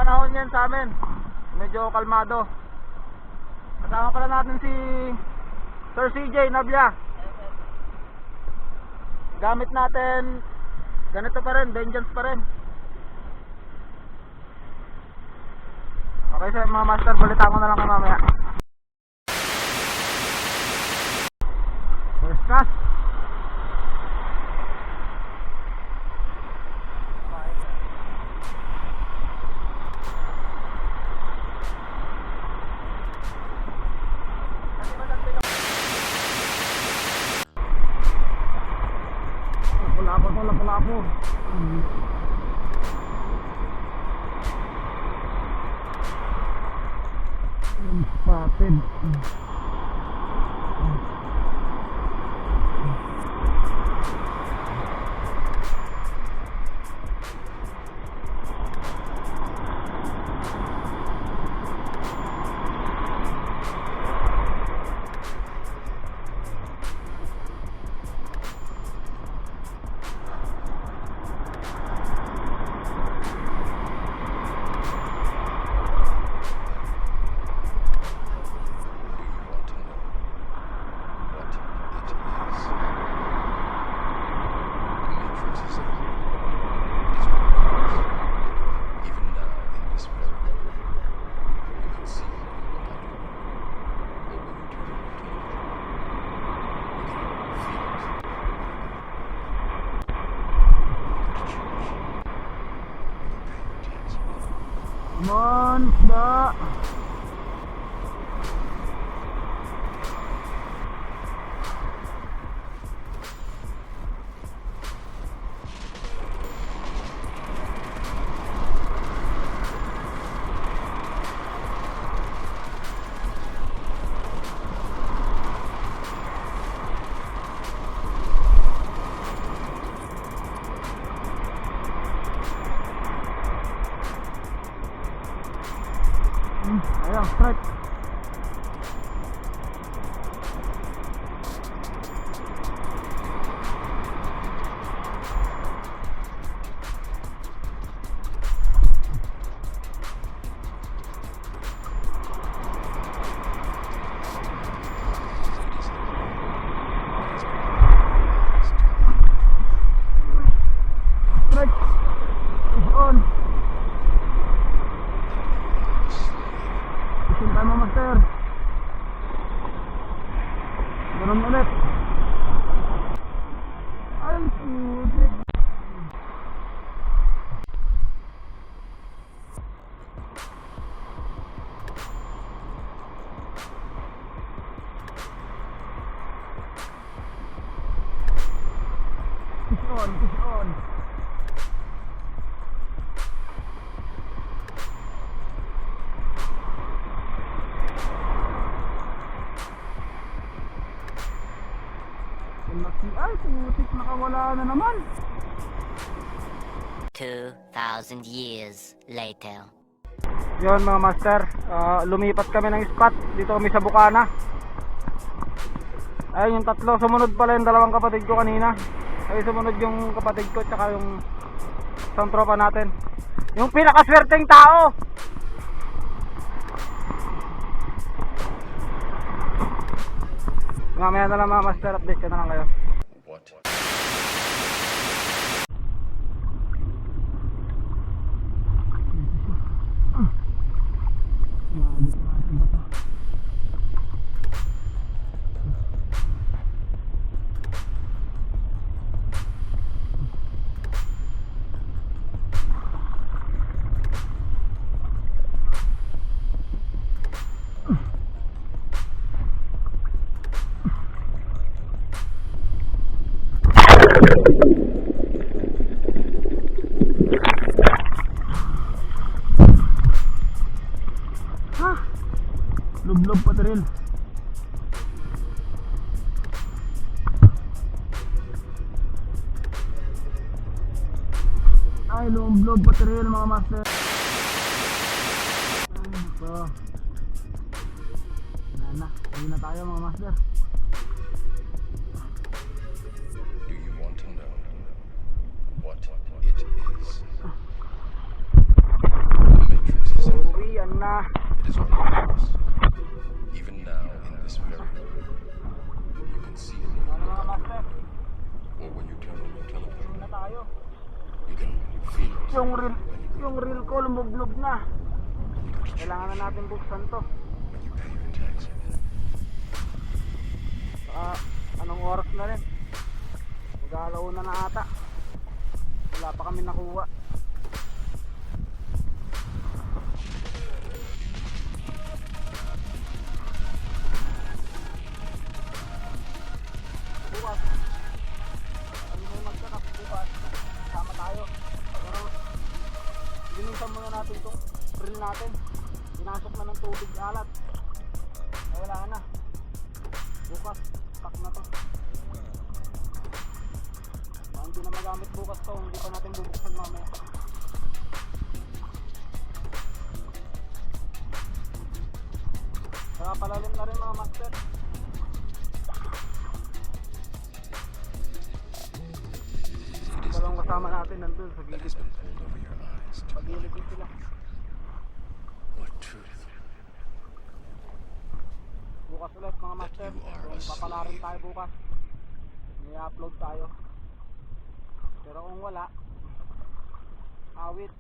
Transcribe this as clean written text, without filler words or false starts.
panahon yan sa amin. Medyo kalmado. Kasama pala natin si Sir CJ Nabia. Gamit natin ganito pa rin, Vengeance pa rin. Okay sir, mga master, balitaan ko na lang kayo mamaya. First class. Lapu-lapu. Patin. Manda. Ayan, straight. Straight. On. Isin tayo mga master. Ganun ulit. Ay, putik. Push on, push on. Ay, putik, nakawala na naman. 2,000 years later. Yun mga master, lumipat kami ng spot. Dito kami sa Bukana. Ayun yung tatlo. Sumunod pala yung dalawang kapatid ko kanina. Ay, sumunod yung kapatid ko tsaka yung isang tropa natin. Yung pinakaswerteng tao. Mamaya na lang mga master, update ka na lang kayo. Lublob pa rin. Ay, lublob pa rin mga master. Ito. Na, hindi na tayo mga master. Do you want to know what it is? The Matrix It is all around us. Even now, in this very room, you can see it when Ano you mga look master? up, or when you turn on your television. Tingin na tayo. You can feel it Yung reel ko lumublog na. Kailangan na natin buksan to. when you pay your taxes. Anong oras na rin? Mag-aalauna na ata. Wala pa kami nakuha. Bukas. Ano mo yung magkakap? Bukas. Sama tayo. Pero linisan muna natin itong grill natin. Pinasok na ng tubig alat. Ay wala na. Bukas. Stock na to. Hindi na magamit bukas to. Hindi pa natin bubuksan mamaya. Saka palalim na rin mga master. Dalawang kasama natin nandun sa That gilid. has been pulled over your eyes to Pag-gilid din sila. what truth Bukas ulit mga master. you are a So, papalarin slave. tayo bukas. May upload tayo. Pero kung wala, awit.